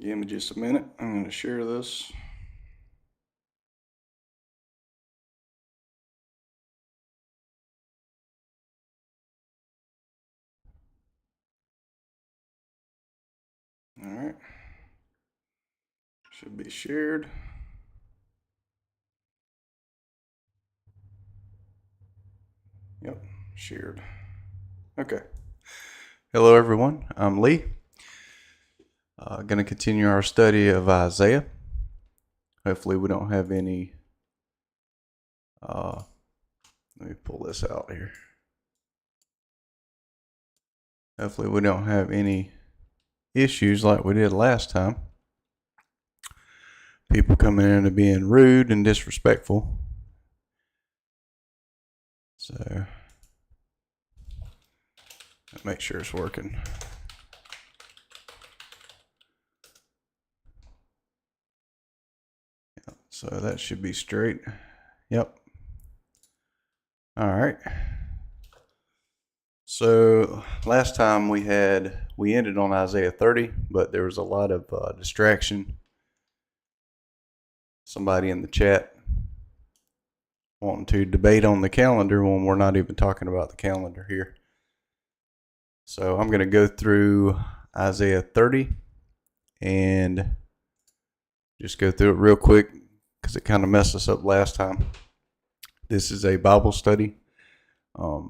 Give me just a minute. I'm going to share this. All right. Should be shared. Yep, shared. Okay. Hello, everyone. I'm Lee. Going to continue our study of Isaiah. Hopefully, we don't have any. Let me pull this out here. Hopefully, we don't have any issues like we did last time. People coming in and being rude and disrespectful. So, make sure it's working. So that should be straight. Yep. All right. So last time we ended on Isaiah 30, but there was a lot of distraction. Somebody in the chat wanting to debate on the calendar when we're not even talking about the calendar here. So I'm going to go through Isaiah 30 and just go through it real quick because it kind of messed us up last time. This is a Bible study. I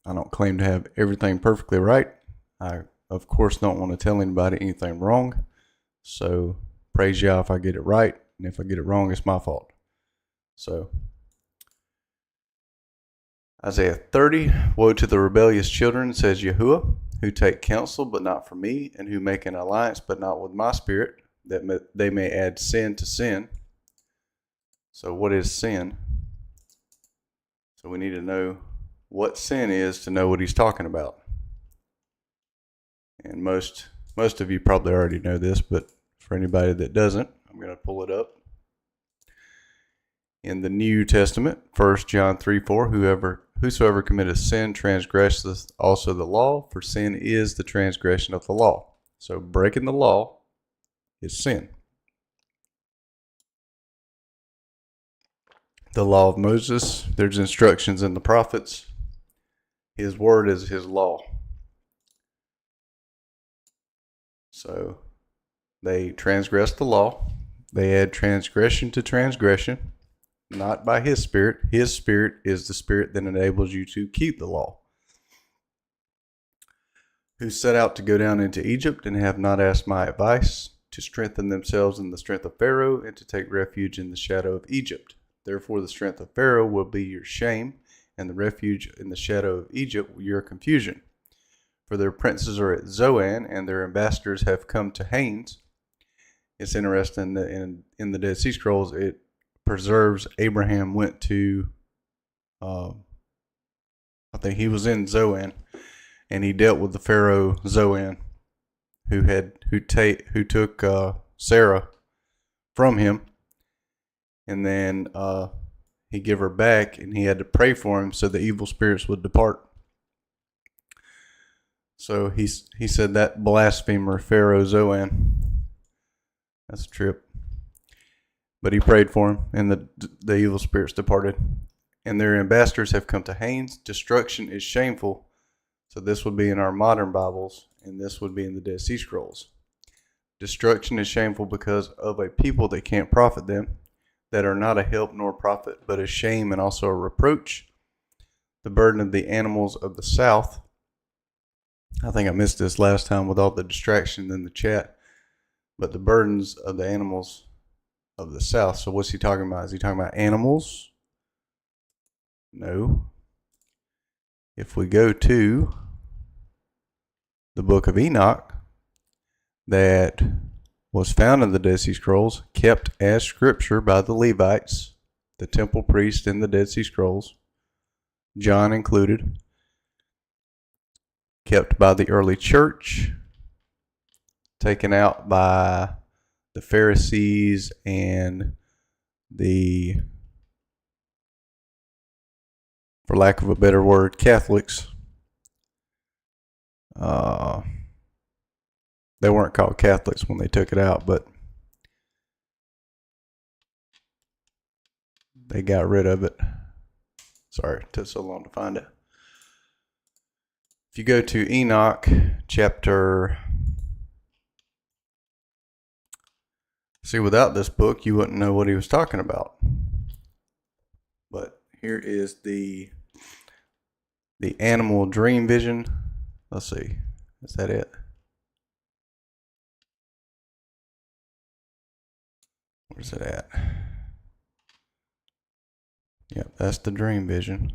don't claim to have everything perfectly right. I, of course, don't want to tell anybody anything wrong. So praise Yah if I get it right, and if I get it wrong, it's my fault. So Isaiah 30, woe to the rebellious children, says Yahuwah, who take counsel but not from me, and who make an alliance but not with my spirit, that they may add sin to sin. So what is sin? So we need to know what sin is to know what he's talking about. And most of you probably already know this, but for anybody that doesn't, I'm going to pull it up. In the New Testament, 1 John 3:4, whosoever committeth sin transgresseth also the law, for sin is the transgression of the law. So breaking the law is sin. The law of Moses, there's instructions in the prophets. His word is his law. So they transgress the law. They add transgression to transgression, not by his spirit. His spirit is the spirit that enables you to keep the law. Who set out to go down into Egypt and have not asked my advice, to strengthen themselves in the strength of Pharaoh, and to take refuge in the shadow of Egypt. Therefore the strength of Pharaoh will be your shame, and the refuge in the shadow of Egypt your confusion. For their princes are at Zoan, and their ambassadors have come to Hanes. It's interesting that in the Dead Sea Scrolls, it preserves Abraham went to, I think he was in Zoan, and he dealt with the Pharaoh Zoan, who took Sarah from him, and then he gave her back, and he had to pray for him so the evil spirits would depart. So he said that blasphemer Pharaoh Zoan. That's a trip. But he prayed for him, and the evil spirits departed. And their ambassadors have come to Hanes. Destruction is shameful. So this would be in our modern Bibles, and this would be in the Dead Sea Scrolls. Destruction is shameful because of a people that can't profit them, that are not a help nor profit, but a shame and also a reproach. The burden of the animals of the south. I think I missed this last time with all the distraction in the chat. But the burdens of the animals of the south. So what's he talking about? Is he talking about animals? No. If we go to the book of Enoch, that was found in the Dead Sea Scrolls, kept as scripture by the Levites, the temple priests in the Dead Sea Scrolls, John included, kept by the early church, taken out by the Pharisees and the, for lack of a better word, Catholics. They weren't called Catholics when they took it out, but they got rid of it. Sorry, it took so long to find it. If you go to Enoch chapter... See, without this book, you wouldn't know what he was talking about. But here is the animal dream vision. Let's see. Is that it? Where's it at? Yep, that's the dream vision.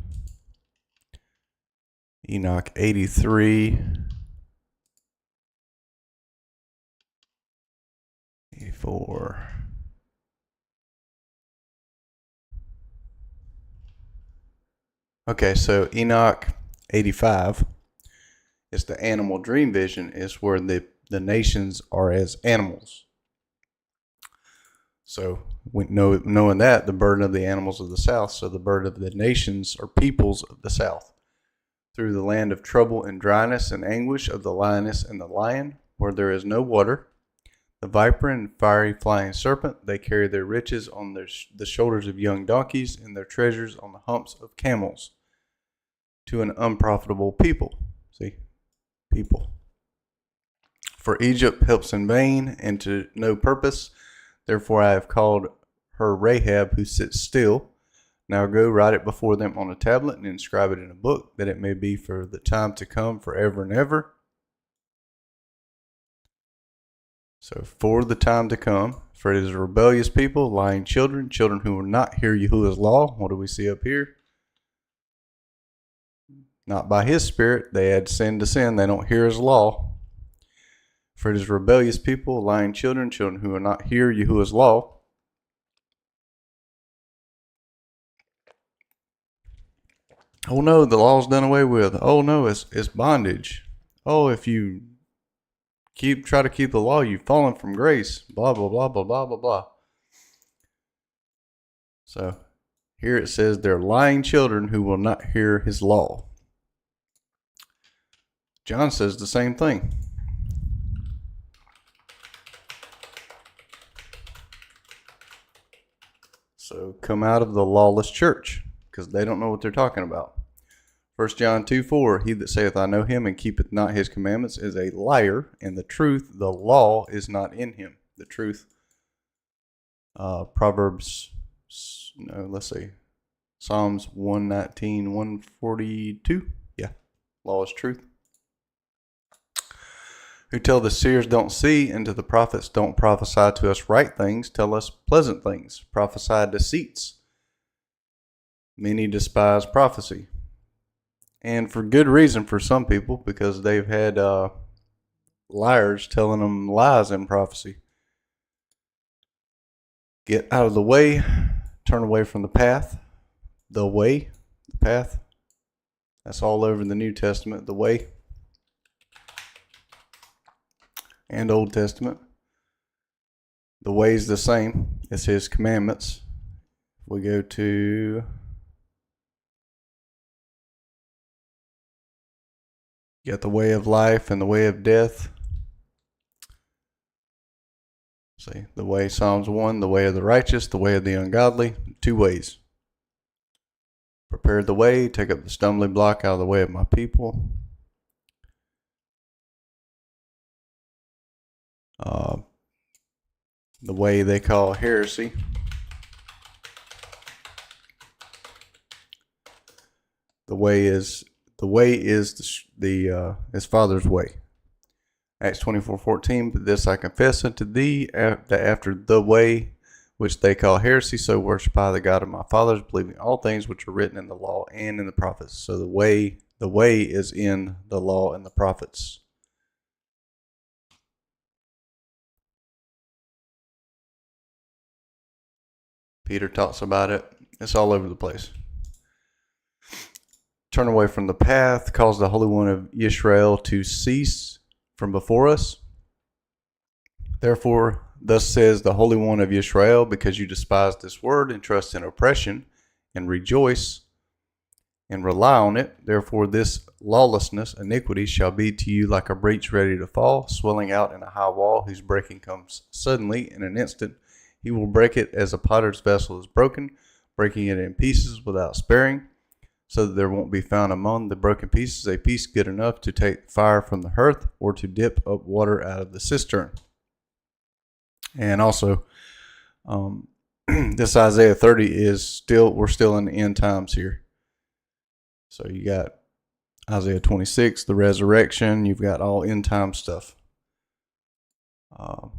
Enoch 83. 84. Okay, so Enoch 85 is the animal dream vision, is where the nations are as animals. So knowing that, the burden of the animals of the south, so the burden of the nations are peoples of the south. Through the land of trouble and dryness and anguish of the lioness and the lion, where there is no water, the viper and fiery flying serpent, they carry their riches on the shoulders of young donkeys and their treasures on the humps of camels, to an unprofitable people. See? People. For Egypt helps in vain and to no purpose. Therefore I have called her Rahab, who sits still. Now go, write it before them on a tablet and inscribe it in a book, that it may be for the time to come, forever and ever. So for the time to come, for it is a rebellious people, lying children, children who will not hear Yahuwah's law. What do we see up here? Not by his spirit. They add sin to sin. They don't hear his law. For it is rebellious people, lying children, children who will not hear Yahuwah's law. Oh no, the law's done away with. Oh no, it's bondage. Oh, if you try to keep the law, you've fallen from grace. Blah, blah, blah, blah, blah, blah, blah. So here it says they're lying children who will not hear his law. John says the same thing. So come out of the lawless church, because they don't know what they're talking about. 1 John 2:4, he that saith, I know him, and keepeth not his commandments, is a liar, and the truth, the law, is not in him. The truth, Proverbs, no, let's see, Psalms 119, 142, yeah, law is truth. Who tell the seers don't see, and to the prophets don't prophesy to us right things, tell us pleasant things, prophesy deceits. Many despise prophecy. And for good reason for some people, because they've had liars telling them lies in prophecy. Get out of the way, turn away from the path. The way, the path, that's all over the New Testament, the way. And Old Testament. The way is the same. It's his commandments. We go to you got the way of life and the way of death. See, the way, Psalms 1, the way of the righteous, the way of the ungodly. 2 ways. Prepare the way, take up the stumbling block out of the way of my people. The way they call heresy. The way is his Father's way. Acts 24:14. But this I confess unto thee, that after the way which they call heresy, so worship I the God of my fathers, believing all things which are written in the law and in the prophets. So the way is in the law and the prophets. Peter talks about it. It's all over the place. Turn away from the path, cause the Holy One of Israel to cease from before us. Therefore, thus says the Holy One of Israel, because you despise this word and trust in oppression, and rejoice and rely on it. Therefore, this lawlessness, iniquity, shall be to you like a breach ready to fall, swelling out in a high wall, whose breaking comes suddenly in an instant. He will break it as a potter's vessel is broken, breaking it in pieces without sparing, so that there won't be found among the broken pieces a piece good enough to take fire from the hearth or to dip up water out of the cistern. And also, this Isaiah 30 is we're still in the end times here. So you got Isaiah 26, the resurrection. You've got all end time stuff.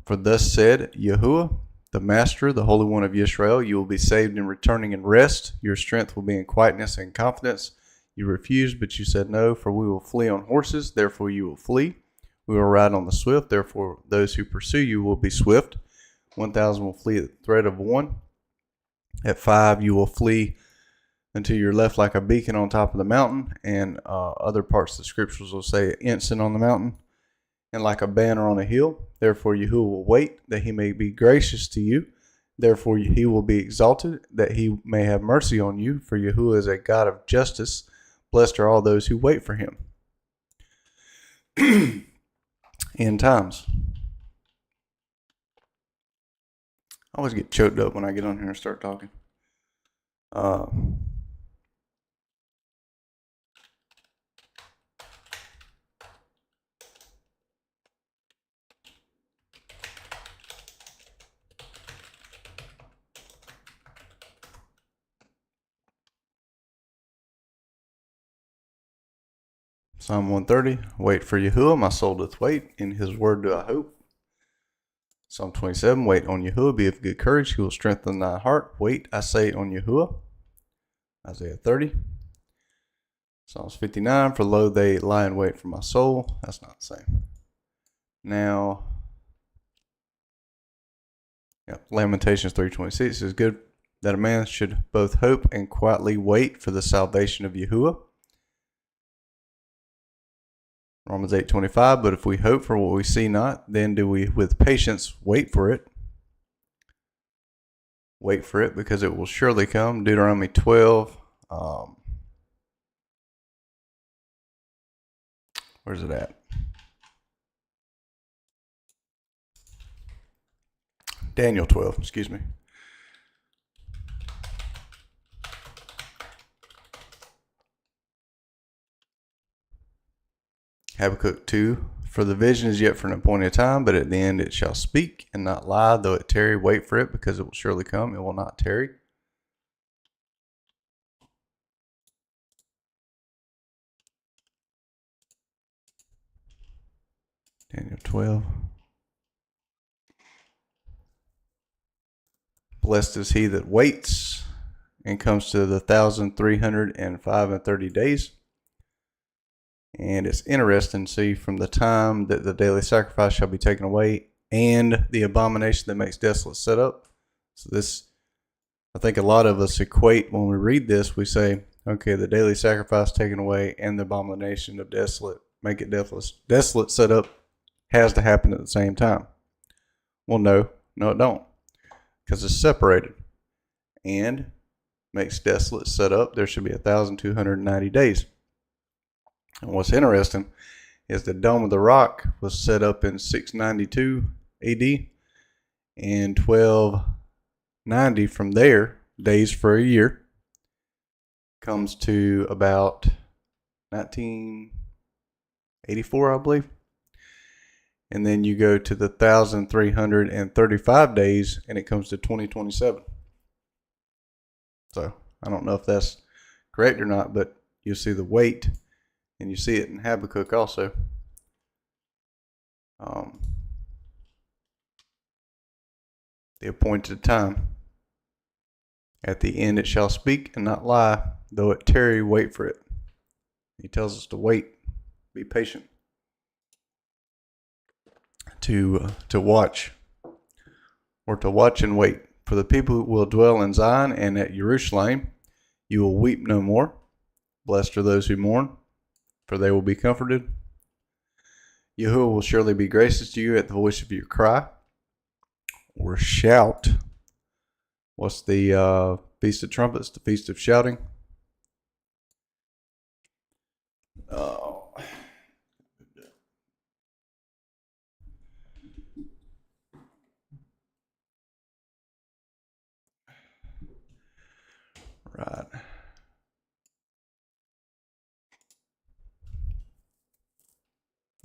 For thus said Yahuwah, the Master, the Holy One of Israel, you will be saved in returning in rest. Your strength will be in quietness and confidence. You refused, but you said no, for we will flee on horses, therefore you will flee. We will ride on the swift, therefore those who pursue you will be swift. 1,000 will flee at the threat of one. At 5 you will flee until you're left like a beacon on top of the mountain, and other parts of the scriptures will say ensign on the mountain, and like a banner on a hill. Therefore Yahuwah will wait, that he may be gracious to you. Therefore he will be exalted, that he may have mercy on you. For Yahuwah is a God of justice. Blessed are all those who wait for him. End times. I always get choked up when I get on here and start talking. Psalm 130, wait for Yahuwah, my soul doth wait, in his word do I hope. Psalm 27, wait on Yahuwah, be of good courage, he will strengthen thy heart. Wait, I say, on Yahuwah. Isaiah 30. Psalms 59, for lo, they lie in wait for my soul. That's not the same. Now, Lamentations 3:26 is good that a man should both hope and quietly wait for the salvation of Yahuwah. Romans 8:25, but if we hope for what we see not, then do we with patience wait for it. Wait for it, because it will surely come. Deuteronomy 12. Where's it at? Daniel 12, excuse me. Habakkuk 2, for the vision is yet for an appointed time, but at the end it shall speak and not lie. Though it tarry, wait for it, because it will surely come. It will not tarry. Daniel 12. Blessed is he that waits and comes to the 1,305 and 30 days. And it's interesting to see from the time that the daily sacrifice shall be taken away and the abomination that makes desolate set up. So this, I think a lot of us equate when we read this, we say, okay, the daily sacrifice taken away and the abomination of make it desolate set up has to happen at the same time. Well, no, it don't, because it's separated. And makes desolate set up, there should be 1,290 days. And what's interesting is the Dome of the Rock was set up in 692 AD, and 1290 from there, days for a year, comes to about 1984, I believe. And then you go to the 1,335 days, and it comes to 2027. So I don't know if that's correct or not, but you'll see the weight. And you see it in Habakkuk also. The appointed time. At the end it shall speak and not lie. Though it tarry, wait for it. He tells us to wait. Be patient. To watch. Or to watch and wait. For the people will dwell in Zion and at Jerusalem. You will weep no more. Blessed are those who mourn, for they will be comforted. Yahuwah will surely be gracious to you at the voice of your cry, or shout. What's the Feast of Trumpets? The Feast of Shouting.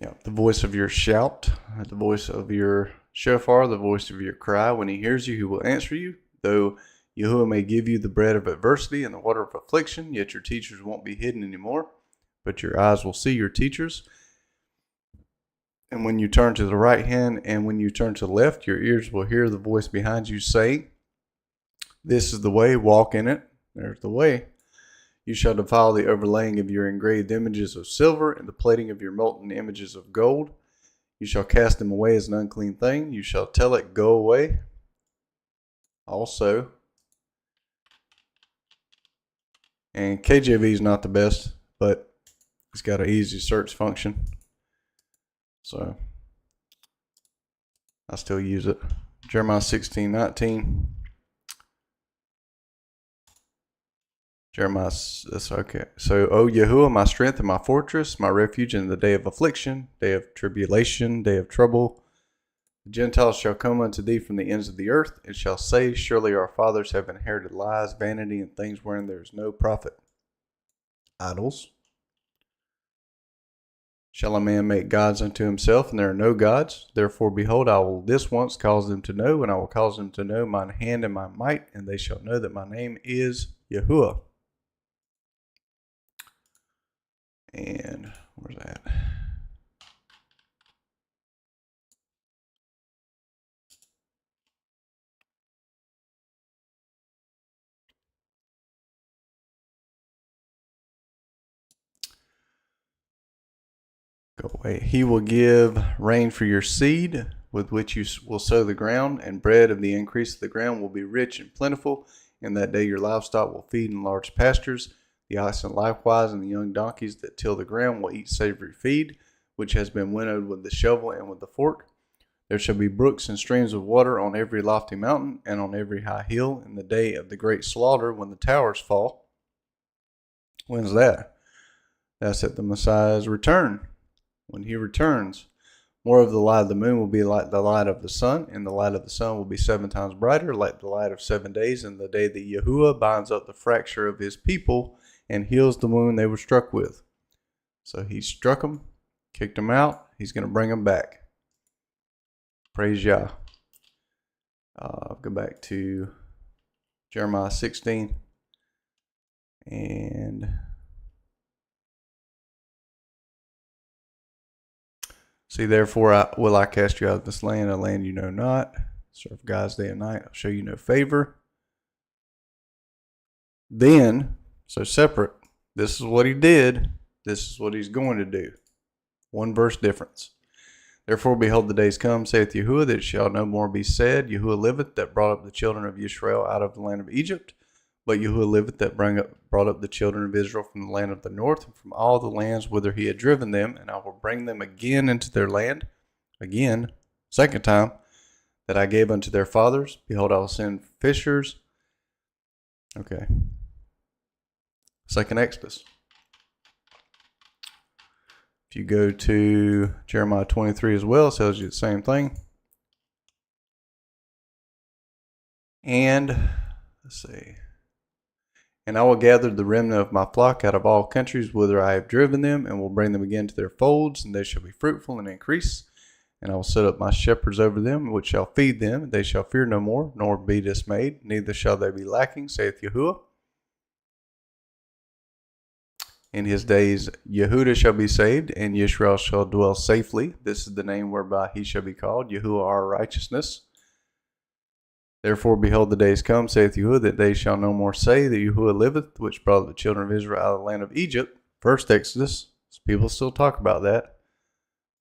Yeah, the voice of your shout, the voice of your shofar, the voice of your cry. When he hears you, he will answer you. Though Yahuwah may give you the bread of adversity and the water of affliction, yet your teachers won't be hidden anymore, but your eyes will see your teachers. And when you turn to the right hand and when you turn to the left, your ears will hear the voice behind you saying, "This is the way, walk in it." There's the way. You shall defile the overlaying of your engraved images of silver and the plating of your molten images of gold. You shall cast them away as an unclean thing. You shall tell it, go away. Also, and KJV is not the best, but it's got an easy search function. So I still use it. Jeremiah 16:19. Jeremiah, that's okay. So, O Yahuwah, my strength and my fortress, my refuge in the day of affliction, day of tribulation, day of trouble. The Gentiles shall come unto thee from the ends of the earth, and shall say, surely our fathers have inherited lies, vanity, and things wherein there is no profit. Idols. Shall a man make gods unto himself, and there are no gods? Therefore, behold, I will this once cause them to know, and I will cause them to know mine hand and my might, and they shall know that my name is Yahuwah. And where's that? Go away. He will give rain for your seed, with which you will sow the ground, and bread of the increase of the ground will be rich and plentiful. In that day your livestock will feed in large pastures. The oxen likewise and the young donkeys that till the ground will eat savory feed, which has been winnowed with the shovel and with the fork. There shall be brooks and streams of water on every lofty mountain and on every high hill in the day of the great slaughter when the towers fall. When's that? That's at the Messiah's return. When he returns, more of the light of the moon will be like the light of the sun, and the light of the sun will be 7 times brighter, like the light of 7 days, in the day that Yahuwah binds up the fracture of his people and heals the wound they were struck with. So he struck them, kicked them out. He's going to bring them back. Praise Yah. Go back to Jeremiah 16. And see, therefore will I cast you out of this land, a land you know not. Serve gods day and night. I'll show you no favor. Then, so separate. This is what he did. This is what he's going to do. One verse difference. Therefore, behold, the days come, saith Yahuwah, that it shall no more be said, Yahuwah liveth, that brought up the children of Israel out of the land of Egypt. But Yahuwah liveth, that brought up the children of Israel from the land of the north, and from all the lands whither he had driven them, and I will bring them again into their land. Again, second time, that I gave unto their fathers. Behold, I will send fishers. Okay. Second Exodus. If you go to Jeremiah 23 as well, it tells you the same thing. And, let's see. And I will gather the remnant of my flock out of all countries whither I have driven them, and will bring them again to their folds, and they shall be fruitful and increase. And I will set up my shepherds over them, which shall feed them. They shall fear no more, nor be dismayed, neither shall they be lacking, saith Yahuwah. In his days Yehudah shall be saved, and Yisrael shall dwell safely. This is the name whereby he shall be called, Yahuwah our righteousness. Therefore, behold, the days come, saith Yahuwah, that they shall no more say that Yahuwah liveth, which brought the children of Israel out of the land of Egypt. First Exodus. People still talk about that.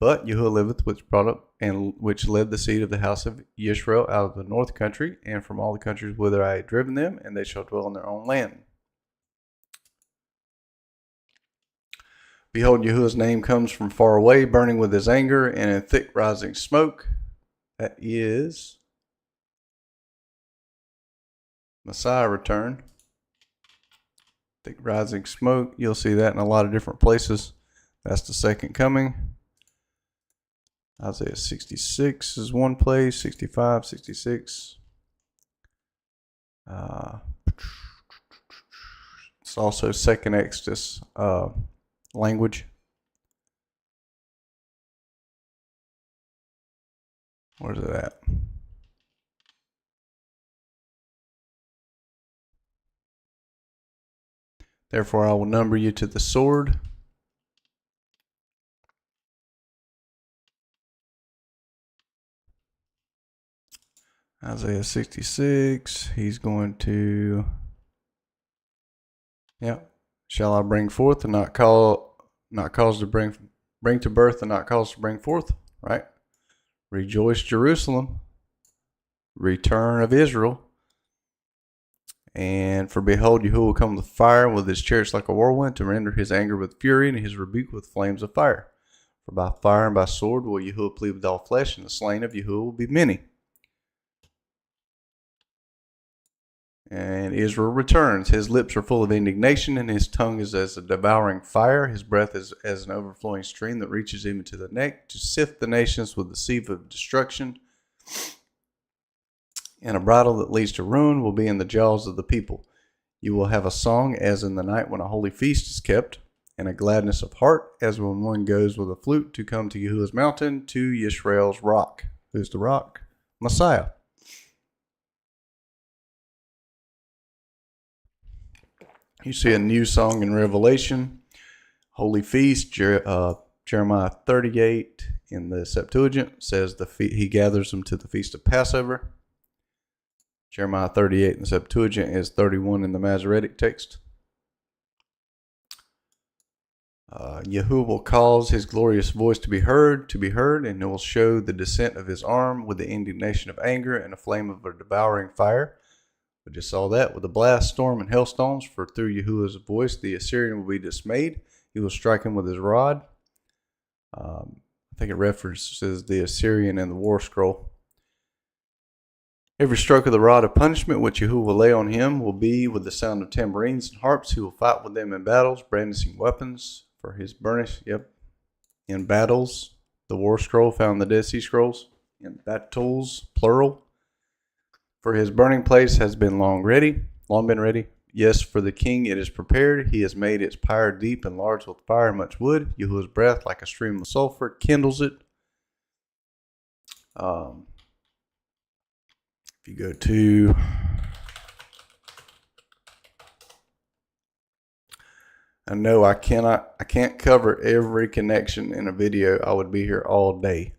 But Yahuwah liveth, which brought up and which led the seed of the house of Yisrael out of the north country, and from all the countries whither I had driven them, and they shall dwell in their own land. Behold, Yahuwah's name comes from far away, burning with his anger, and in thick rising smoke. That is Messiah return. Thick rising smoke. You'll see that in a lot of different places. That's the second coming. Isaiah 66 is one place. 65, 66. It's also second Exodus language. Where's it at? Therefore I will number you to the sword. Isaiah 66, he's going to, shall I bring forth and not cause to bring to birth and not cause to bring forth, right? Rejoice, Jerusalem, return of Israel. And for behold, Yahuwah will come with fire, with his chariots like a whirlwind, to render his anger with fury, and his rebuke with flames of fire. For by fire and by sword will Yahuwah plead with all flesh, and the slain of Yahuwah will be many. And Israel returns. His lips are full of indignation, and his tongue is as a devouring fire. His breath is as an overflowing stream that reaches even to the neck, to sift the nations with the sieve of destruction. And a bridle that leads to ruin will be in the jaws of the people. You will have a song as in the night when a holy feast is kept, and a gladness of heart as when one goes with a flute to come to Yahuwah's mountain, to Yisrael's rock. Who's the rock? Messiah. You see a new song in Revelation, Holy Feast. Jeremiah 38 in the Septuagint says he gathers them to the Feast of Passover. Jeremiah 38 in the Septuagint is 31 in the Masoretic text. Yahuwah will cause his glorious voice to be heard, and it will show the descent of his arm with the indignation of anger and a flame of a devouring fire. We just saw that with a blast, storm, and hailstones, for through Yahuwah's voice the Assyrian will be dismayed. He will strike him with his rod. I think it references the Assyrian in the war scroll. Every stroke of the rod of punishment which Yahuwah will lay on him will be with the sound of tambourines and harps. He will fight with them in battles, brandishing weapons for his burnish. In battles, the war scroll found in the Dead Sea Scrolls. In battles, plural. For his burning place has been long been ready. Yes, for the king it is prepared. He has made its pyre deep and large with fire and much wood. Yahuwah's breath, like a stream of sulfur, kindles it. If you go to I know I can't cover every connection in a video. I would be here all day.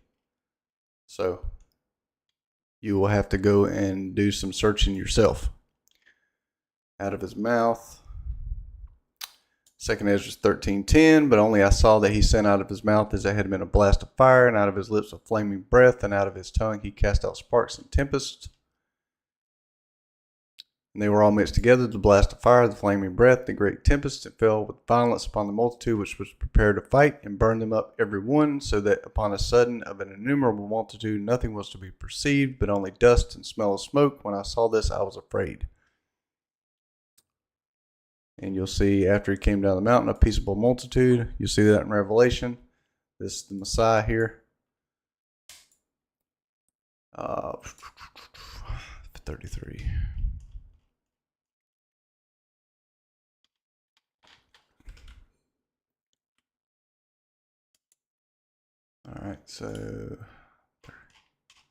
So you will have to go and do some searching yourself. Out of his mouth. 2 Ezra 13:10, but only I saw that he sent out of his mouth as it had been a blast of fire, and out of his lips a flaming breath, and out of his tongue he cast out sparks and tempests. And they were all mixed together, the blast of fire, the flaming breath, the great tempest. It fell with violence upon the multitude which was prepared to fight, and burned them up every one, so that upon a sudden of an innumerable multitude nothing was to be perceived, but only dust and smell of smoke. When I saw this, I was afraid. And you'll see after he came down the mountain, a peaceable multitude. You'll see that in Revelation. This is the Messiah here. 33.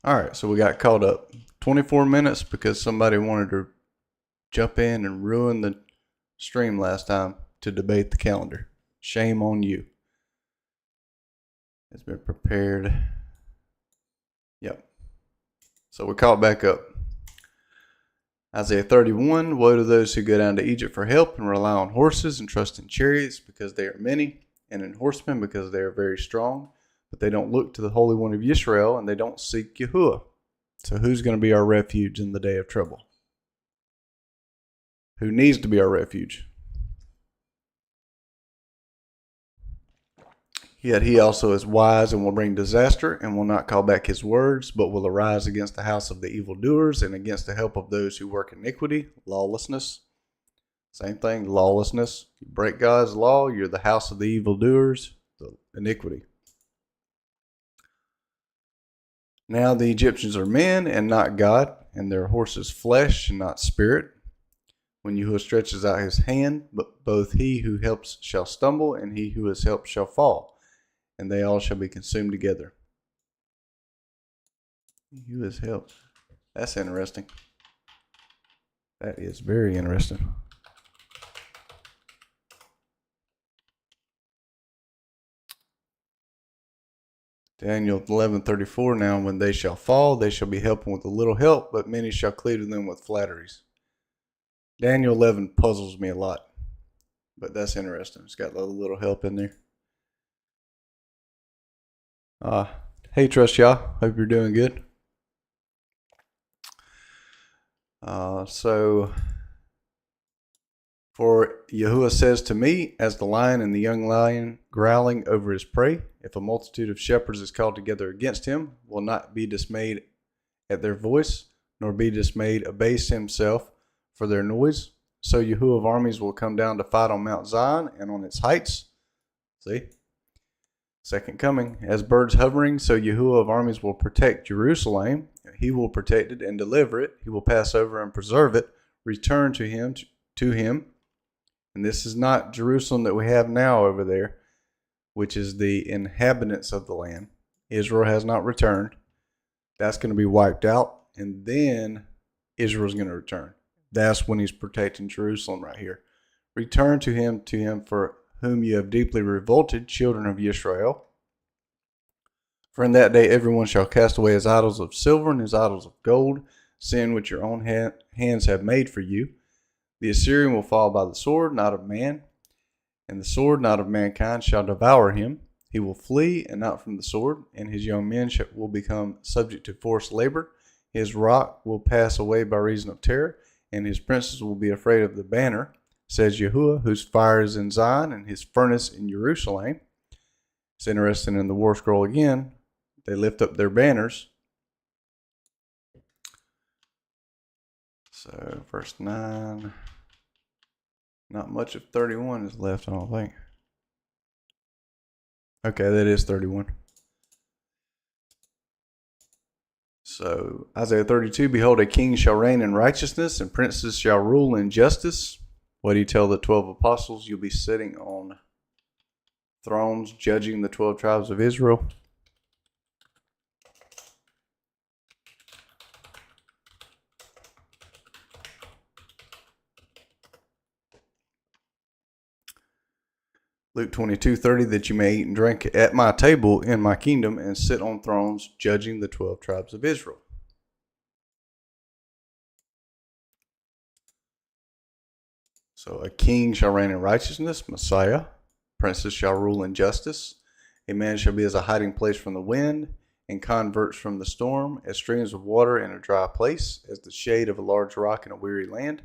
All right, so we got caught up 24 minutes because somebody wanted to jump in and ruin the stream last time to debate the calendar. Shame on you. It's been prepared. Yep. So we're caught back up. Isaiah 31, woe to those who go down to Egypt for help and rely on horses and trust in chariots because they are many, and in horsemen because they are very strong. But they don't look to the Holy One of Israel, and they don't seek Yahuwah. So who's going to be our refuge in the day of trouble? Who needs to be our refuge? Yet he also is wise and will bring disaster, and will not call back his words, but will arise against the house of the evildoers and against the help of those who work iniquity, lawlessness. Same thing, lawlessness. You break God's law, you're the house of the evildoers, the iniquity. Now the Egyptians are men and not God, and their horses flesh and not spirit. When Yahuwah stretches out his hand, but both he who helps shall stumble, and he who is helped shall fall, and they all shall be consumed together. You as help. That's interesting. That is very interesting. Daniel 11:34. Now, when they shall fall, they shall be helping with a little help, but many shall cleave to them with flatteries. Daniel 11 puzzles me a lot, but that's interesting. It's got a little help in there. Hey, trust y'all. Hope you're doing good. For Yahuwah says to me, as the lion and the young lion growling over his prey, if a multitude of shepherds is called together against him, will not be dismayed at their voice, nor be dismayed abase himself for their noise. So Yahuwah of armies will come down to fight on Mount Zion and on its heights. See? Second coming. As birds hovering, so Yahuwah of armies will protect Jerusalem. He will protect it and deliver it. He will pass over and preserve it. Return to him. And this is not Jerusalem that we have now over there, which is the inhabitants of the land. Israel has not returned. That's going to be wiped out. And then Israel's going to return. That's when he's protecting Jerusalem right here. Return to him for whom you have deeply revolted, children of Israel. For in that day everyone shall cast away his idols of silver and his idols of gold, sin which your own hands have made for you. The Assyrian will fall by the sword, not of man, and the sword, not of mankind, shall devour him. He will flee, and not from the sword, and his young men will become subject to forced labor. His rock will pass away by reason of terror, and his princes will be afraid of the banner, says Yahuwah, whose fire is in Zion, and his furnace in Jerusalem. It's interesting in the war scroll again, they lift up their banners. So, verse 9... Not much of 31 is left, I don't think. Okay, that is 31. So, Isaiah 32, behold, a king shall reign in righteousness, and princes shall rule in justice. What do you tell the 12 apostles? You'll be sitting on thrones, judging the 12 tribes of Israel. Luke 22:30, that you may eat and drink at my table in my kingdom and sit on thrones judging the 12 tribes of Israel. So a king shall reign in righteousness, Messiah. Princes shall rule in justice. A man shall be as a hiding place from the wind and converts from the storm, as streams of water in a dry place, as the shade of a large rock in a weary land.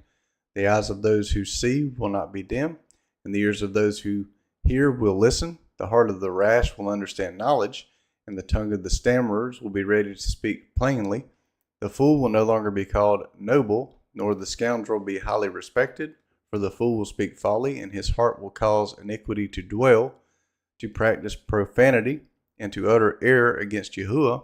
The eyes of those who see will not be dim, and the ears of those who hear will listen. The heart of the rash will understand knowledge, and the tongue of the stammerers will be ready to speak plainly. The fool will no longer be called noble, nor the scoundrel be highly respected, for the fool will speak folly, and his heart will cause iniquity to dwell, to practice profanity, and to utter error against Yahuwah,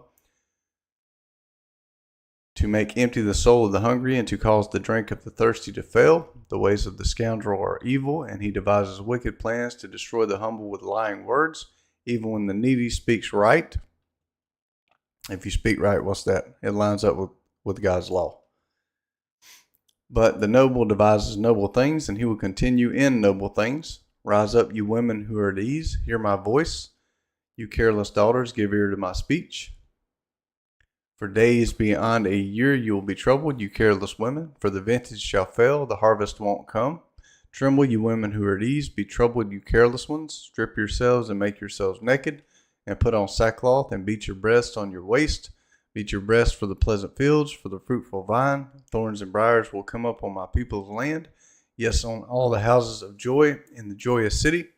to make empty the soul of the hungry, and to cause the drink of the thirsty to fail. The ways of the scoundrel are evil, and he devises wicked plans to destroy the humble with lying words, even when the needy speaks right. If you speak right, what's that? It lines up with God's law. But the noble devises noble things, and he will continue in noble things. Rise up, you women who are at ease, hear my voice. You careless daughters, give ear to my speech. For days beyond a year you will be troubled, you careless women, for the vintage shall fail, the harvest won't come. Tremble, you women who are at ease, be troubled, you careless ones. Strip yourselves and make yourselves naked, and put on sackcloth, and beat your breasts on your waist. Beat your breasts for the pleasant fields, for the fruitful vine. Thorns and briars will come up on my people's land, yes, on all the houses of joy in the joyous city.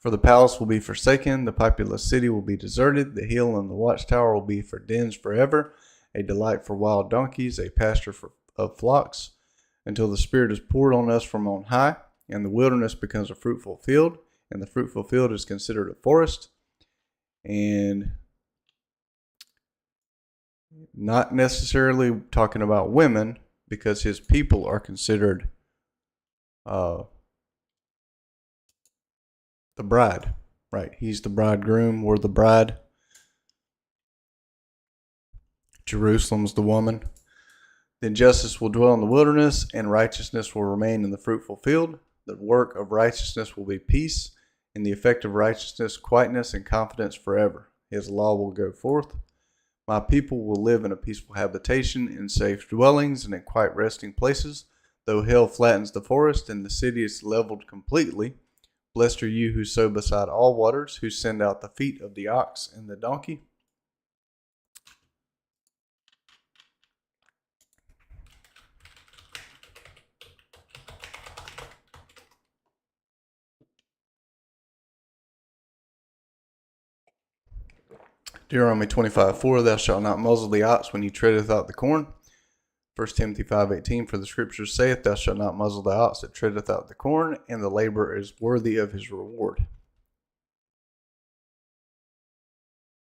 For the palace will be forsaken, the populous city will be deserted, the hill and the watchtower will be for dens forever, a delight for wild donkeys, a pasture of flocks, until the Spirit is poured on us from on high, and the wilderness becomes a fruitful field, and the fruitful field is considered a forest. And not necessarily talking about women, because his people are considered the bride, right? He's the bridegroom, we're the bride. Jerusalem's the woman. Then justice will dwell in the wilderness, and righteousness will remain in the fruitful field. The work of righteousness will be peace, and the effect of righteousness, quietness and confidence forever. His law will go forth. My people will live in a peaceful habitation, in safe dwellings, and in quiet resting places. Though hell flattens the forest, and the city is leveled completely, blessed are you who sow beside all waters, who send out the feet of the ox and the donkey. Deuteronomy 25:4, thou shalt not muzzle the ox when he treadeth out the corn. 1 Timothy 5:18, for the scriptures saith, thou shalt not muzzle the ox that treadeth out the corn, and the laborer is worthy of his reward.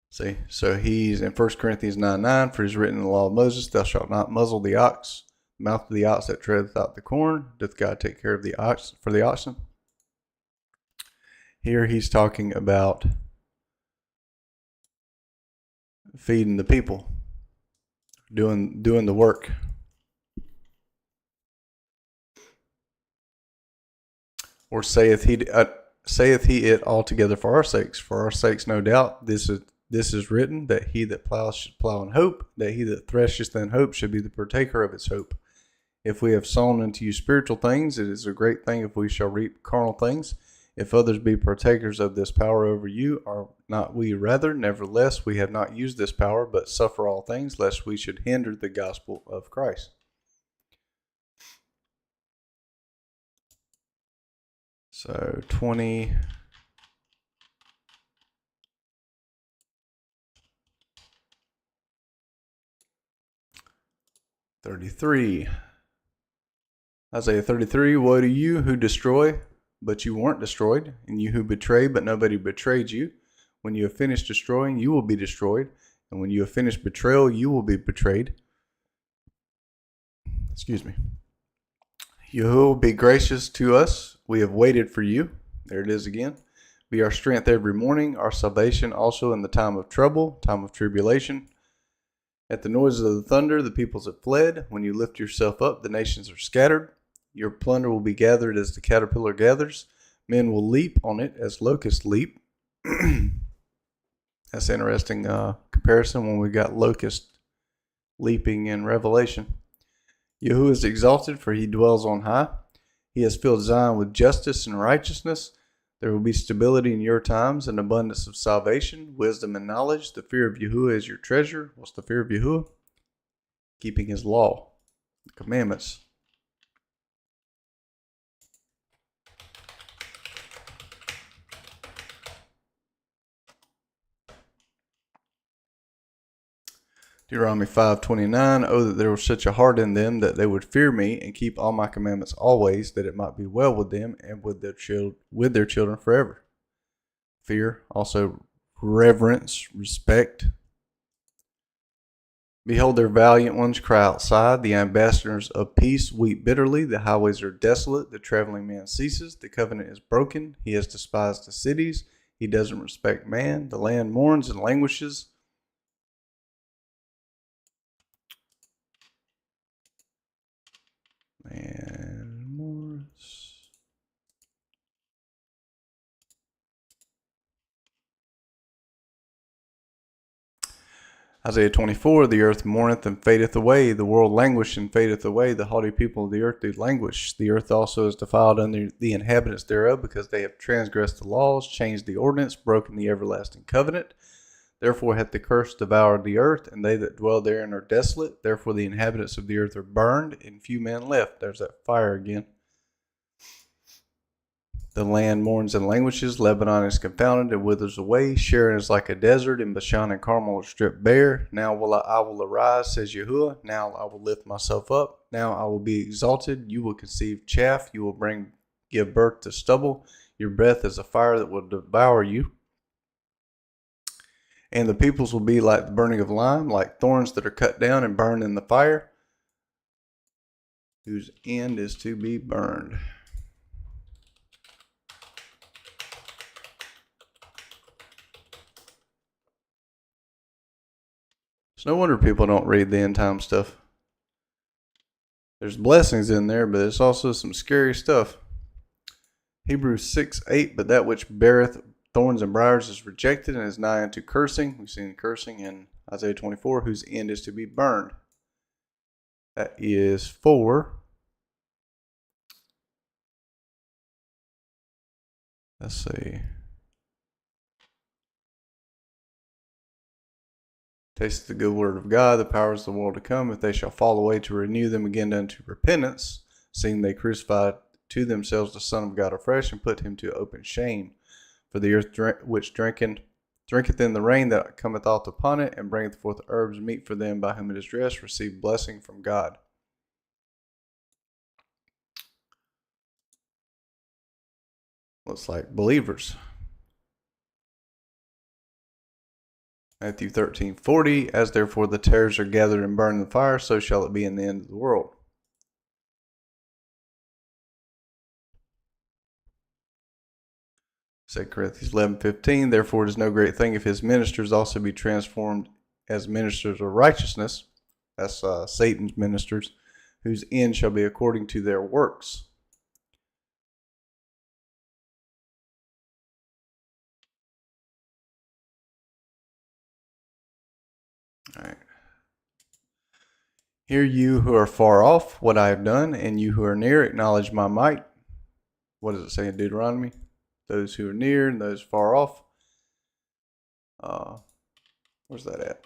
See, so he's in 1 Corinthians 9:9, for it is written in the law of Moses, thou shalt not muzzle the ox, the mouth of the ox that treadeth out the corn. Doth God take care of the ox for the oxen? Here he's talking about feeding the people, doing the work. Or saith he it altogether for our sakes? For our sakes, no doubt, this is written, that he that plows should plow in hope, that he that thresheth in hope should be the partaker of its hope. If we have sown unto you spiritual things, it is a great thing if we shall reap carnal things. If others be partakers of this power over you, are not we rather? Nevertheless, we have not used this power, but suffer all things, lest we should hinder the gospel of Christ. So 20. Isaiah 33, woe to you who destroy, but you weren't destroyed, and you who betray, but nobody betrayed you. When you have finished destroying, you will be destroyed, and when you have finished betrayal, you will be betrayed. Yahuwah will be gracious to us. We have waited for you. There it is again. Be our strength every morning, our salvation also in the time of trouble, time of tribulation. At the noise of the thunder, the peoples have fled. When you lift yourself up, the nations are scattered. Your plunder will be gathered as the caterpillar gathers. Men will leap on it as locusts leap. That's an interesting comparison when we got locust leaping in Revelation. Yahuwah is exalted, for he dwells on high. He has filled Zion with justice and righteousness. There will be stability in your times, and abundance of salvation, wisdom and knowledge. The fear of Yahuwah is your treasure. What's the fear of Yahuwah? Keeping his law, the commandments. Deuteronomy 5:29, oh, that there was such a heart in them that they would fear me and keep all my commandments always, that it might be well with them and with their children forever. Fear, also reverence, respect. Behold, their valiant ones cry outside. The ambassadors of peace weep bitterly. The highways are desolate. The traveling man ceases. The covenant is broken. He has despised the cities. He doesn't respect man. The land mourns and languishes. Man mourns. Isaiah 24, the earth mourneth and fadeth away, the world languisheth and fadeth away, the haughty people of the earth do languish. The earth also is defiled under the inhabitants thereof, because they have transgressed the laws, changed the ordinance, broken the everlasting covenant. Therefore hath the curse devoured the earth, and they that dwell therein are desolate. Therefore the inhabitants of the earth are burned, and few men left. There's that fire again. The land mourns and languishes. Lebanon is confounded and withers away. Sharon is like a desert, and Bashan and Carmel are stripped bare. Now I will arise, says Yahuwah. Now I will lift myself up. Now I will be exalted. You will conceive chaff. You will give birth to stubble. Your breath is a fire that will devour you. And the peoples will be like the burning of lime, like thorns that are cut down and burned in the fire, whose end is to be burned. It's no wonder people don't read the end time stuff. There's blessings in there, but there's also some scary stuff. Hebrews 6:8, but that which beareth thorns and briars is rejected and is nigh unto cursing. We've seen cursing in Isaiah 24, whose end is to be burned. That is for, let's see, taste the good word of God, the powers of the world to come, if they shall fall away, to renew them again unto repentance, seeing they crucified to themselves the Son of God afresh, and put him to open shame. For the earth which drinketh in the rain that cometh out upon it, and bringeth forth herbs meet for them by whom it is dressed, receive blessing from God. Looks like believers. Matthew 13:40, as therefore the tares are gathered and burned in the fire, so shall it be in the end of the world. 2 Corinthians 11:15, therefore it is no great thing if his ministers also be transformed as ministers of righteousness, that's Satan's ministers, whose end shall be according to their works. All right. Hear you who are far off what I have done, and you who are near acknowledge my might. What does it say in Deuteronomy? Those who are near and those far off. Where's that at?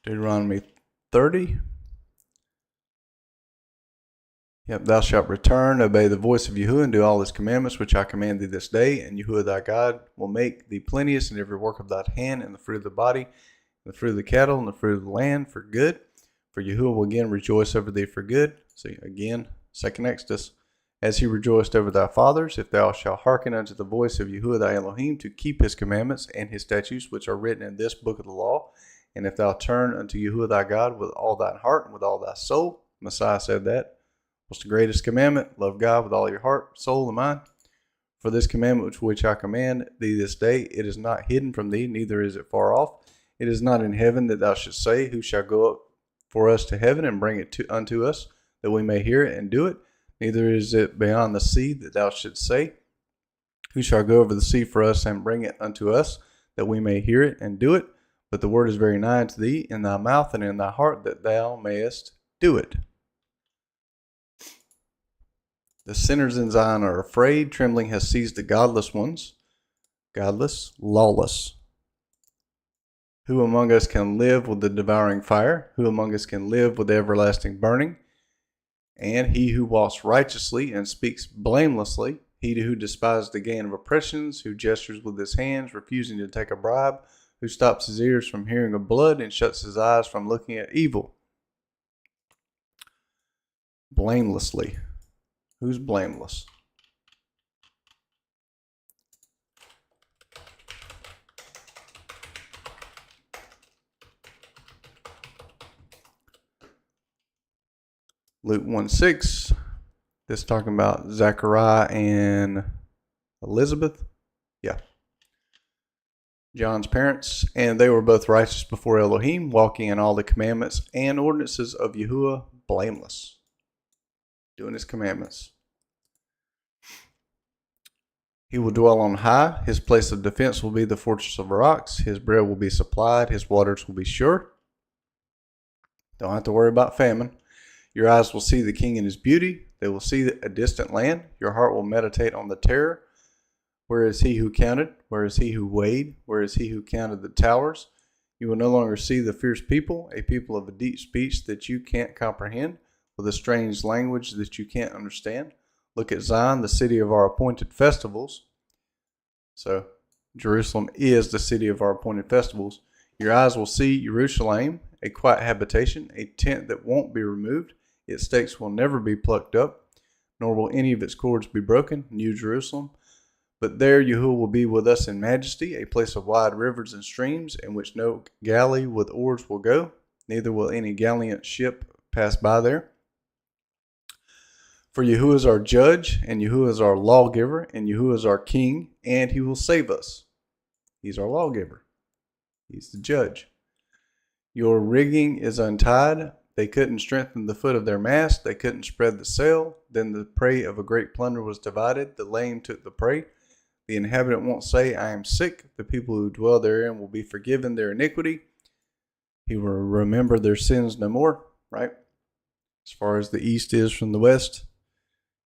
Deuteronomy 30. Yep, thou shalt return, obey the voice of Yahuwah, and do all his commandments which I command thee this day, and Yahuwah thy God will make thee plenteous in every work of thy hand, and the fruit of the body, and the fruit of the cattle, and the fruit of the land for good. For Yahuwah will again rejoice over thee for good. See, again, second Exodus. As he rejoiced over thy fathers, if thou shalt hearken unto the voice of Yahuwah thy Elohim, to keep his commandments and his statutes which are written in this book of the law, and if thou turn unto Yahuwah thy God with all thine heart and with all thy soul. Messiah said that. What's the greatest commandment? Love God with all your heart, soul, and mind. For this commandment which I command thee this day, it is not hidden from thee, neither is it far off. It is not in heaven, that thou shouldst say, who shall go up for us to heaven and bring it unto us, that we may hear it and do it? Neither is it beyond the sea, that thou shouldst say, who shall go over the sea for us and bring it unto us, that we may hear it and do it? But the word is very nigh unto thee, in thy mouth and in thy heart, that thou mayest do it. The sinners in Zion are afraid. Trembling has seized the godless ones. Godless, lawless. Who among us can live with the devouring fire? Who among us can live with the everlasting burning? And he who walks righteously and speaks blamelessly, he who despises the gain of oppressions, who gestures with his hands, refusing to take a bribe, who stops his ears from hearing of blood and shuts his eyes from looking at evil. Blamelessly. Who's blameless? Luke 1:6. This talking about Zechariah and Elizabeth. Yeah. John's parents, and they were both righteous before Elohim, walking in all the commandments and ordinances of Yahuwah, blameless. Doing his commandments. He will dwell on high. His place of defense will be the fortress of rocks. His bread will be supplied. His waters will be sure. Don't have to worry about famine. Your eyes will see the king in his beauty. They will see a distant land. Your heart will meditate on the terror. Where is he who counted? Where is he who weighed? Where is he who counted the towers? You will no longer see the fierce people, a people of a deep speech that you can't comprehend, with a strange language that you can't understand. Look at Zion, the city of our appointed festivals. So, Jerusalem is the city of our appointed festivals. Your eyes will see Jerusalem, a quiet habitation, a tent that won't be removed. Its stakes will never be plucked up, nor will any of its cords be broken. New Jerusalem, But there Yahuwah will be with us in majesty, a place of wide rivers and streams, in which no galley with oars will go, neither will any gallant ship pass by there. For Yahuwah is our judge, and Yahuwah is our lawgiver, and Yahuwah is our king, and he will save us. He's our lawgiver. He's the judge. Your rigging is untied. They couldn't strengthen the foot of their mast. They couldn't spread the sail. Then the prey of a great plunder was divided. The lame took the prey. The inhabitant won't say, I am sick. The people who dwell therein will be forgiven their iniquity. He will remember their sins no more, right? As far as the east is from the west,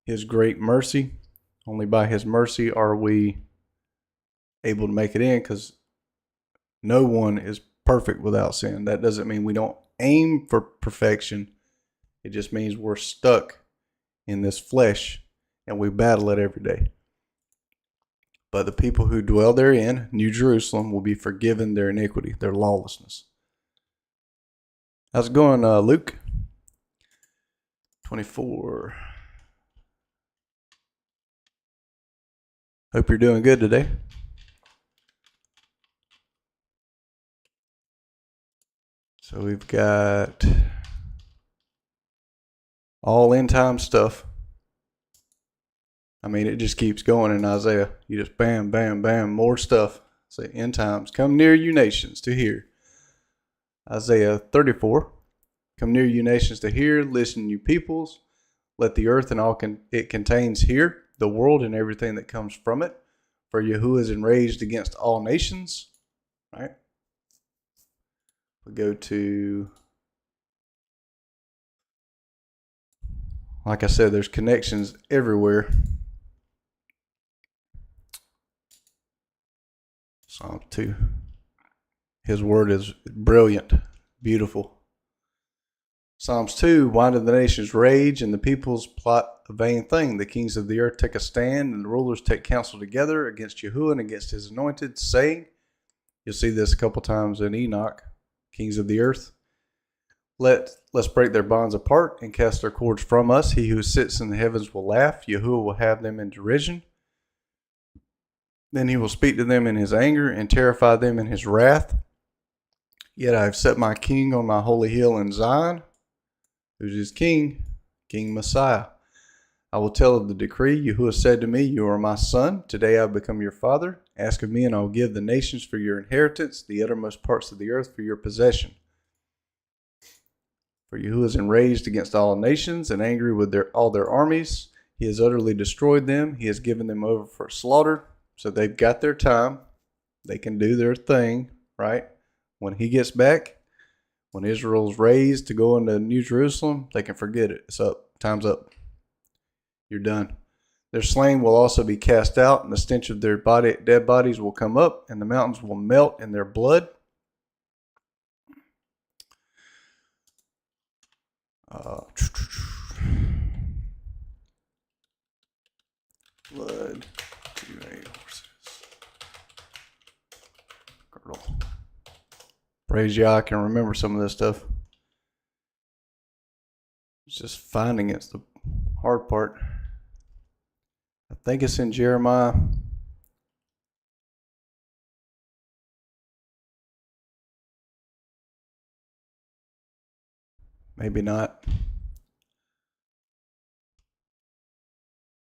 his great mercy. Only by his mercy are we able to make it in, because no one is perfect without sin. That doesn't mean we don't aim for perfection. It just means we're stuck in this flesh and we battle it every day. But the people who dwell therein, New Jerusalem, will be forgiven their iniquity, their lawlessness. How's it going, Luke? 24. Hope you're doing good today. So we've got all end time stuff. I mean, it just keeps going in Isaiah. You just bam, bam, bam, more stuff. Say, end times. Come near, you nations, to hear. Isaiah 34. Come near, you nations, to hear. Listen, you peoples. Let the earth and all it contains hear. The world and everything that comes from it. For Yahuwah is enraged against all nations. Right? We go to, like I said, there's connections everywhere. Psalm 2. His word is brilliant, beautiful. Psalms 2. Why do the nations rage and the peoples plot a vain thing? The kings of the earth take a stand and the rulers take counsel together against Yahuwah and against his anointed, saying, you'll see this a couple times in Enoch, kings of the earth, let's break their bonds apart and cast their cords from us. He who sits in the heavens will laugh. Yahuwah will have them in derision. Then he will speak to them in his anger and terrify them in his wrath. Yet I have set my king on my holy hill in Zion, who's his king, King Messiah. I will tell of the decree. Yahuwah said to me, you are my son. Today I have become your father. Ask of me, and I will give the nations for your inheritance, the uttermost parts of the earth for your possession. For Yahuwah is enraged against all nations and angry with all their armies. He has utterly destroyed them. He has given them over for slaughter. So they've got their time. They can do their thing, right? When he gets back, when Israel's raised to go into New Jerusalem, they can forget it. It's up. Time's up. You're done. Their slain will also be cast out, and the stench of their dead bodies will come up, and the mountains will melt in their blood. Blood. Girdle. Praise Yah, I can remember some of this stuff. It's just finding it's the hard part. I think it's in Jeremiah. Maybe not.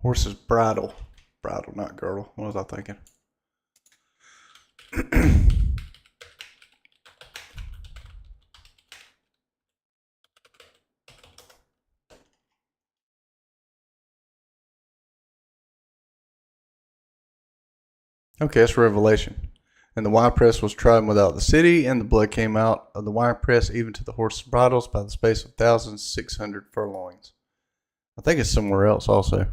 Horse's bridle. Bridle, not girdle. What was I thinking? Okay, it's Revelation. And the winepress was trodden without the city, and the blood came out of the winepress even to the horses' bridles by the space of 1,600 furlongs. I think it's somewhere else also.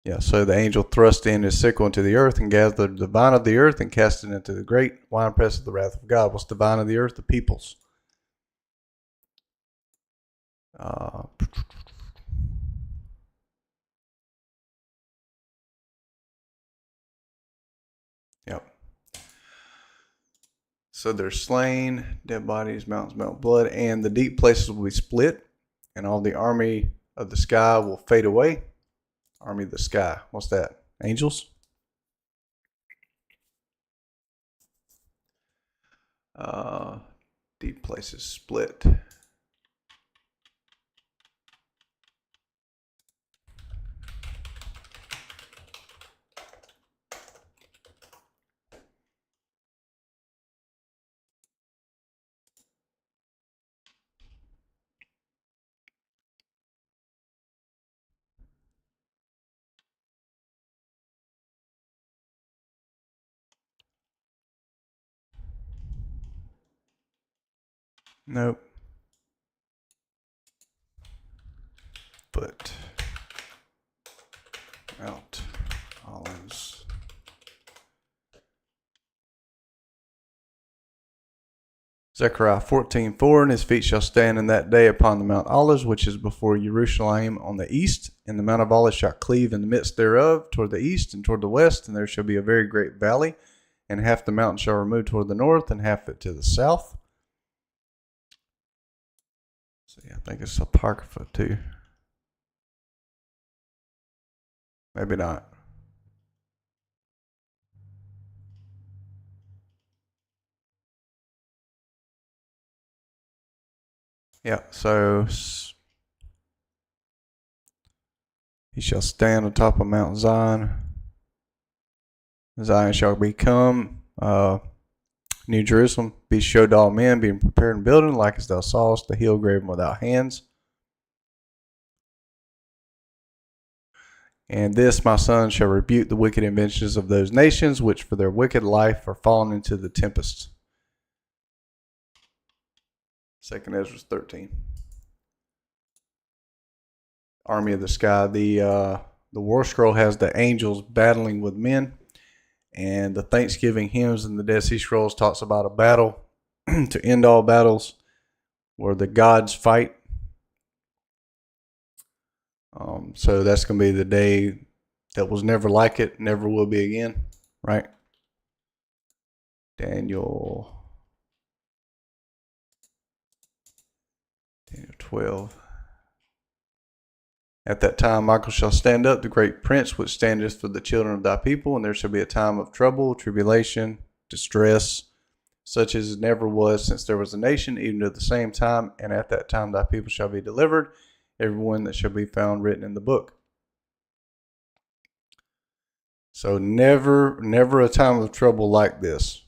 Yeah, so the angel thrust in his sickle into the earth and gathered the vine of the earth and cast it into the great winepress of the wrath of God. What's the vine of the earth? The peoples. Yep. So they're slain, dead bodies, mountains melt blood, and the deep places will be split, and all the army of the sky will fade away. Army of the sky. What's that? Angels? Deep places split. Nope. Foot. Mount Olives. Zechariah 14:4, and his feet shall stand in that day upon the Mount Olives, which is before Jerusalem on the east, and the Mount of Olives shall cleave in the midst thereof toward the east and toward the west, and there shall be a very great valley, and half the mountain shall remove toward the north, and half it to the south. See, I think it's Apocrypha too. Maybe not. Yeah, so he shall stand on top of Mount Zion. Zion shall become New Jerusalem, be showed to all men, being prepared and building, like as thou sawest the hill graven without hands. And this, my son, shall rebuke the wicked inventions of those nations, which for their wicked life are fallen into the tempest. 2 Ezra 13. Army of the sky. The war scroll has the angels battling with men, and the Thanksgiving hymns in the Dead Sea Scrolls talks about a battle to end all battles where the gods fight. So that's going to be the day that was never like it, never will be again, right? Daniel 12. At that time Michael shall stand up, the great prince which standeth for the children of thy people, and there shall be a time of trouble, tribulation, distress, such as never was since there was a nation, even at the same time, and at that time thy people shall be delivered, everyone that shall be found written in the book. So never a time of trouble like this.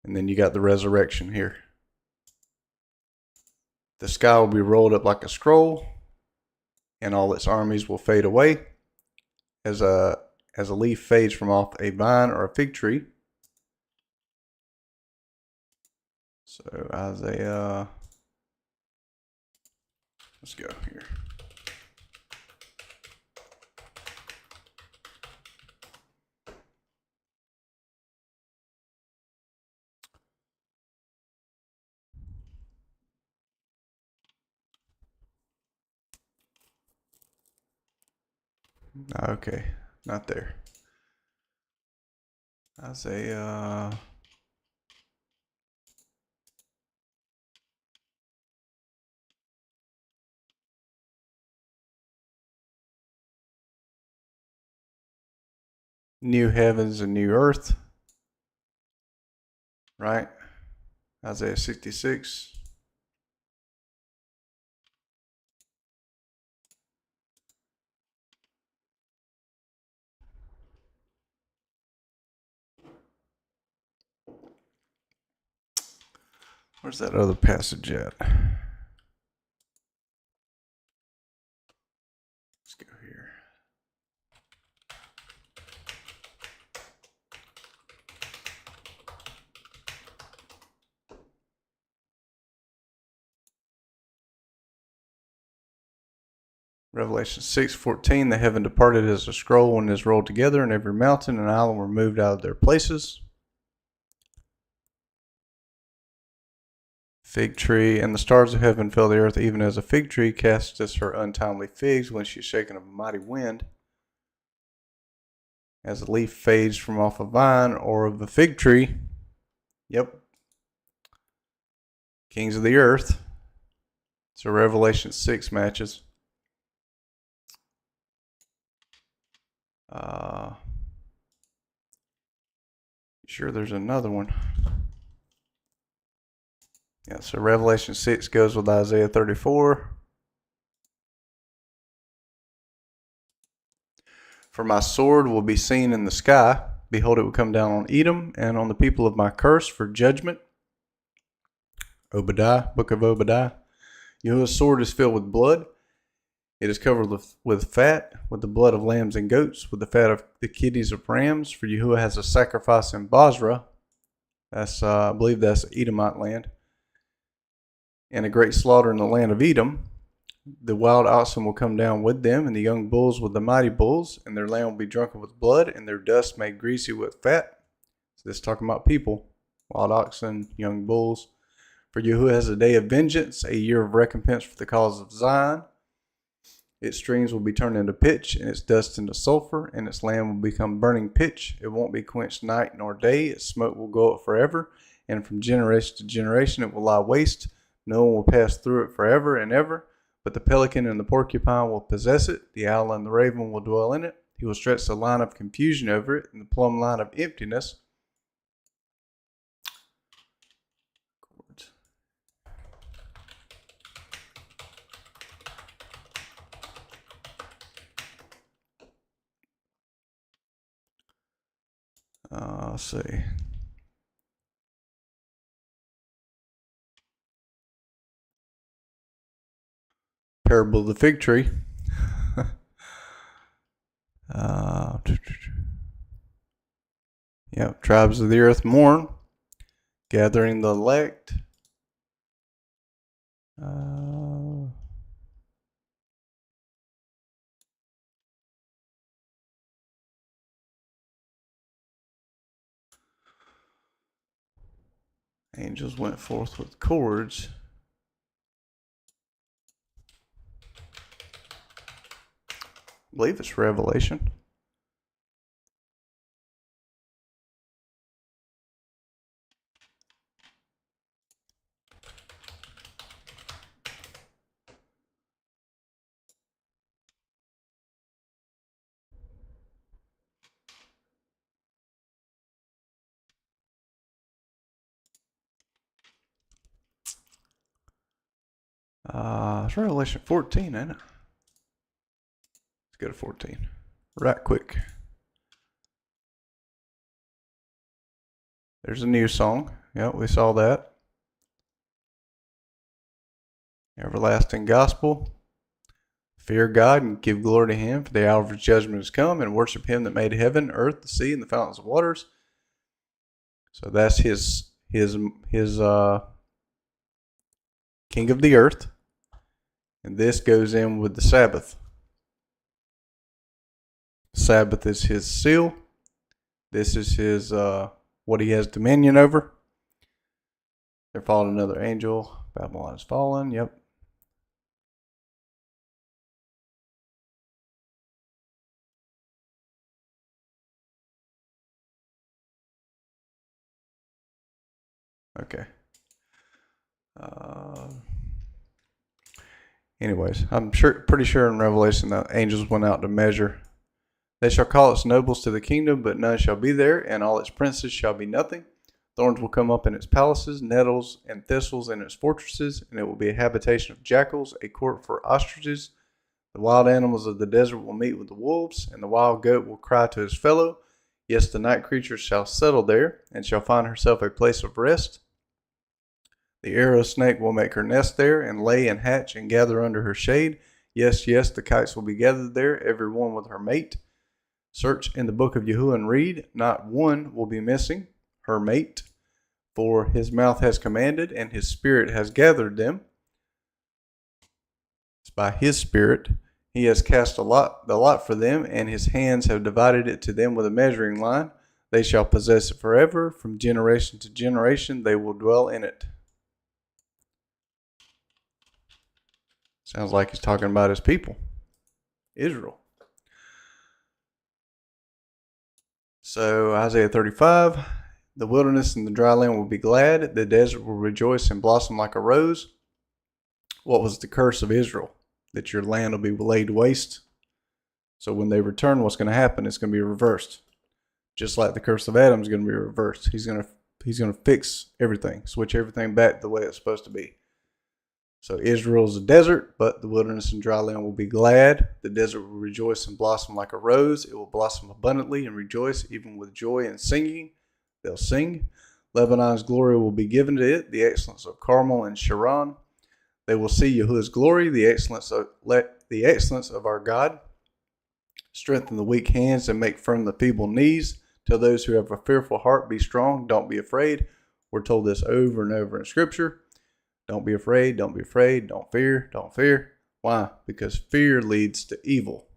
And then you got the resurrection here. The sky will be rolled up like a scroll, and all its armies will fade away, as a leaf fades from off a vine or a fig tree. So Isaiah, let's go here. Okay, not there. Isaiah. New heavens and new earth. Right? Isaiah 66. Where's that other passage at? Let's go here. Revelation 6:14, the heaven departed as a scroll when it is rolled together, and every mountain and island were moved out of their places. Fig tree, and the stars of heaven fell to the earth, even as a fig tree casteth her untimely figs when she is shaken of a mighty wind. As a leaf fades from off a vine or of a fig tree. Yep. Kings of the earth. So Revelation 6 matches. Sure, there's another one. Yeah, so Revelation 6 goes with Isaiah 34. For my sword will be seen in the sky. Behold, it will come down on Edom and on the people of my curse for judgment. Obadiah, book of Obadiah. Yahuwah's sword is filled with blood. It is covered with fat, with the blood of lambs and goats, with the fat of the kidneys of rams. For Yahuwah has a sacrifice in Basra. That's, I believe that's Edomite land. And a great slaughter in the land of Edom. The wild oxen will come down with them, and the young bulls with the mighty bulls, and their land will be drunken with blood, and their dust made greasy with fat. So this is talking about people, wild oxen, young bulls. For Yahuwah has a day of vengeance, a year of recompense for the cause of Zion. Its streams will be turned into pitch, and its dust into sulfur, and its land will become burning pitch. It won't be quenched night nor day. Its smoke will go up forever, and from generation to generation it will lie waste. No one will pass through it forever and ever. But the pelican and the porcupine will possess it. The owl and the raven will dwell in it. He will stretch the line of confusion over it, and the plumb line of emptiness. Let's see. Parable of the fig tree. Yep, tribes of the earth mourn, gathering the elect. Angels went forth with cords. I believe it's Revelation. It's Revelation 14, ain't it? Let's go to 14. Right quick. There's a new song. Yep, we saw that. Everlasting gospel. Fear God and give glory to Him, for the hour of His judgment has come, and worship Him that made heaven, earth, the sea, and the fountains of waters. So that's his king of the earth. And this goes in with the Sabbath. Sabbath is his seal. This is his what he has dominion over. There followed another angel. Babylon has fallen. Yep. Okay. Anyways, I'm pretty sure in Revelation that angels went out to measure. They shall call its nobles to the kingdom, but none shall be there, and all its princes shall be nothing. Thorns will come up in its palaces, nettles and thistles in its fortresses, and it will be a habitation of jackals, a court for ostriches. The wild animals of the desert will meet with the wolves, and the wild goat will cry to his fellow. Yes, the night creature shall settle there, and shall find herself a place of rest. The arrow snake will make her nest there, and lay and hatch and gather under her shade. Yes, yes, the kites will be gathered there, every one with her mate. Search in the book of Yahuwah and read, not one will be missing, her mate. For his mouth has commanded, and his spirit has gathered them. It's by his spirit. He has cast the lot for them, and his hands have divided it to them with a measuring line. They shall possess it forever. From generation to generation they will dwell in it. Sounds like he's talking about his people, Israel. So Isaiah 35, the wilderness and the dry land will be glad. The desert will rejoice and blossom like a rose. What was the curse of Israel? That your land will be laid waste. So when they return, what's going to happen? It's going to be reversed. Just like the curse of Adam is going to be reversed. He's going to fix everything, switch everything back the way it's supposed to be. So Israel is a desert, but the wilderness and dry land will be glad. The desert will rejoice and blossom like a rose. It will blossom abundantly and rejoice, even with joy and singing. They'll sing. Lebanon's glory will be given to it, the excellence of Carmel and Sharon. They will see Yahuwah's glory, the excellence of our God. Strengthen the weak hands and make firm the feeble knees. Tell those who have a fearful heart, be strong, don't be afraid. We're told this over and over in Scripture. Don't be afraid, don't be afraid, don't fear, don't fear. Why? Because fear leads to evil.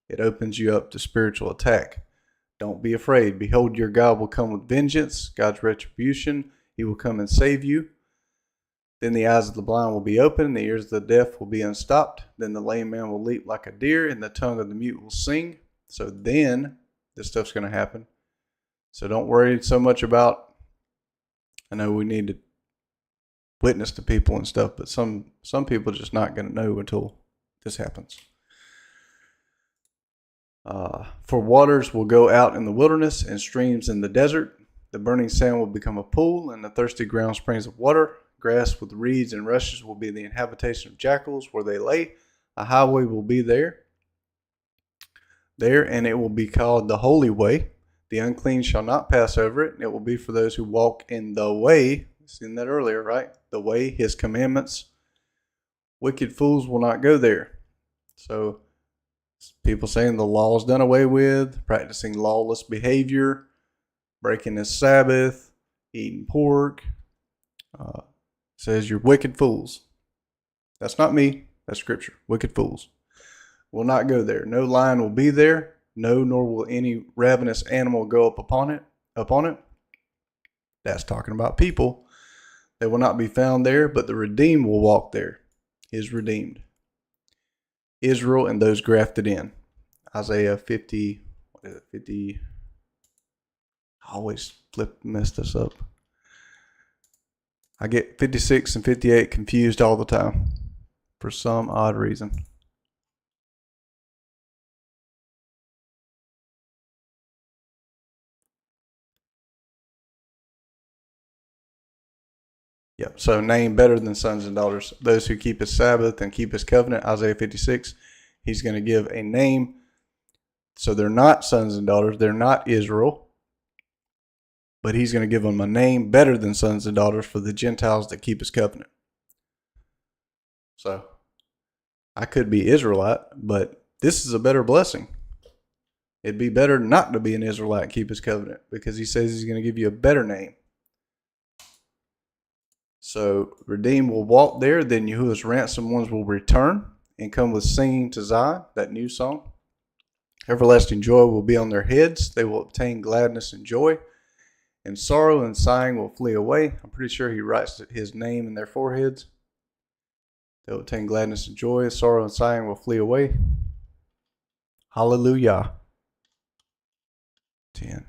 It opens you up to spiritual attack. Don't be afraid. Behold, your God will come with vengeance, God's retribution. He will come and save you. Then the eyes of the blind will be opened, and the ears of the deaf will be unstopped. Then the lame man will leap like a deer, and the tongue of the mute will sing. So then, this stuff's going to happen. So don't worry so much about, I know we need to witness to people and stuff, but some people are just not going to know until this happens. For waters will go out in the wilderness and streams in the desert. The burning sand will become a pool, and the thirsty ground springs of water. Grass with reeds and rushes will be the habitation of jackals where they lay. A highway will be there, and it will be called the holy way. The unclean shall not pass over it. It will be for those who walk in the way. Seen that earlier, right? The way, his commandments. Wicked fools will not go there. So people saying the law is done away with, practicing lawless behavior, breaking the Sabbath, eating pork. Says you're wicked fools. That's not me. That's Scripture. Wicked fools will not go there. No lion will be there. No, nor will any ravenous animal go up upon it. That's talking about people. They will not be found there, but the redeemed will walk there. His redeemed. Israel and those grafted in. Isaiah 50. What is it? 50. I always mess this up. I get 56 and 58 confused all the time for some odd reason. Yep. So name better than sons and daughters. Those who keep his Sabbath and keep his covenant, Isaiah 56, he's going to give a name. So they're not sons and daughters. They're not Israel. But he's going to give them a name better than sons and daughters for the Gentiles that keep his covenant. So I could be Israelite, but this is a better blessing. It'd be better not to be an Israelite and keep his covenant because he says he's going to give you a better name. So redeemed will walk there, then Yahuwah's ransomed ones will return and come with singing to Zion, that new song. Everlasting joy will be on their heads. They will obtain gladness and joy. And sorrow and sighing will flee away. I'm pretty sure he writes his name in their foreheads. They'll obtain gladness and joy. Sorrow and sighing will flee away. Hallelujah. 10.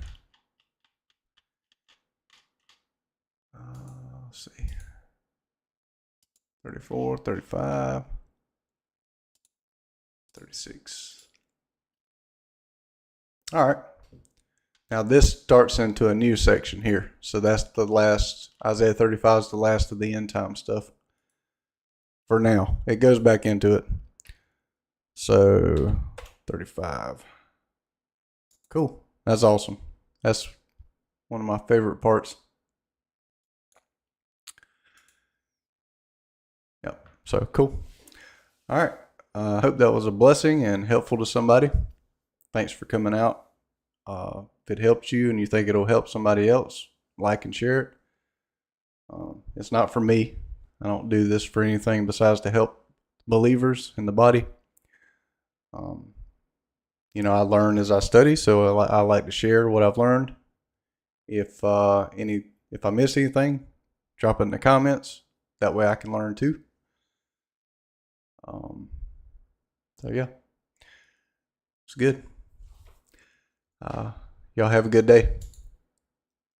Let's see. 34, 35, 36. All right. Now this starts into a new section here. So that's the last, Isaiah 35 is the last of the end time stuff. For now. It goes back into it. So 35. Cool. That's awesome. That's one of my favorite parts. Yep. So cool. All right. I hope that was a blessing and helpful to somebody. Thanks for coming out. If it helps you and you think it'll help somebody else, like and share it. It's not for me. I don't do this for anything besides to help believers in the body. I learn as I study, so I like to share what I've learned. If I miss anything, drop it in the comments. That way I can learn too. So yeah, it's good. Y'all have a good day.